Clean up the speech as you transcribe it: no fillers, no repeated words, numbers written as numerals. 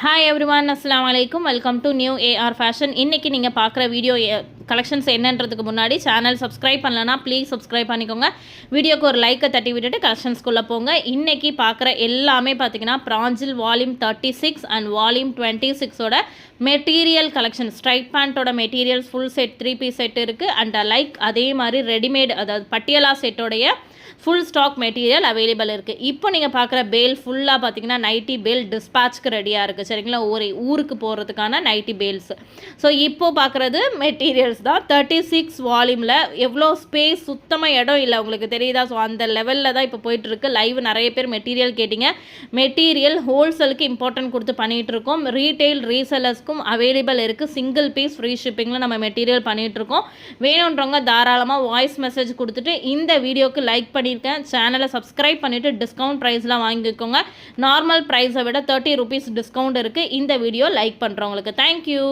Hi everyone, அஸ்ஸலாமு அலைக்கும். Welcome to new AR fashion. இன்றைக்கி நீங்கள் பார்க்குற வீடியோ கலெக்ஷன்ஸ் என்னன்றதுக்கு முன்னாடி சேனல் சப்ஸ்கிரைப் பண்ணலன்னா ப்ளீஸ் சப்ஸ்கிரைப் பண்ணிக்கோங்க. வீடியோக்கு ஒரு லைக்கை தட்டி விட்டுட்டு கலெக்ஷன்ஸ்குள்ளே போங்க. இன்றைக்கி பார்க்குற எல்லாமே பார்த்தீங்கன்னா பிராஞ்சில் வால்யூம் 36 அண்ட் வால்யூம் 26ஓட மெட்டீரியல் கலெக்ஷன். ஸ்ட்ரைட் பேண்ட்டோட materials full set 3 piece set இருக்குது. அண்ட் அதே மாதிரி ரெடிமேட், அதாவது பட்டியலா செட்டோடைய ஃபுல் ஸ்டாக் மெட்டீரியல் அவைலபிள் இருக்குது. இப்போ நீங்கள் பார்க்குற பேல் ஃபுல்லாக பார்த்தீங்கன்னா நைட்டி பேல் டிஸ்பேட்ச்க்கு ரெடியாக இருக்குது. சரிங்களா, ஒரு ஊருக்கு போகிறதுக்கான நைட்டி பேல்ஸ். ஸோ இப்போது பார்க்குறது மெட்டீரியல்ஸ் தான். 36 வால்யூமில் எவ்வளோ ஸ்பேஸ், சுத்தமாக இடம் இல்லை, உங்களுக்கு தெரியுதா? ஸோ அந்த லெவலில் தான் இப்போ போயிட்டுருக்கு. லைவ் நிறைய பேர் மெட்டீரியல் கேட்டிங்க. மெட்டீரியல் ஹோல்சேலுக்கு இம்பார்ட்டன்ட் கொடுத்து பண்ணிகிட்ருக்கோம். ரீட்டெயில் ரீசெல்லர்ஸ்க்கும் அவைலபிள் இருக்குது. சிங்கிள் பீஸ் ஃப்ரீ ஷிப்பிங்கில் நம்ம மெட்டீரியல் பண்ணிகிட்ருக்கோம். வேணுன்றவங்க தாராளமாக வாய்ஸ் மெசேஜ் கொடுத்துட்டு இந்த வீடியோக்கு லைக் பண்ணியிருக்கேன். சேனலை சப்ஸ்கிரைப் பண்ணிவிட்டு டிஸ்கவுண்ட் ப்ரைஸ்லாம் வாங்கிக்கோங்க. நார்மல் ப்ரைஸை விட 30 rupees டிஸ்கவுண்ட் இருக்குது இந்த வீடியோ லைக் பண்ணுறவங்களுக்கு. தேங்க்யூ.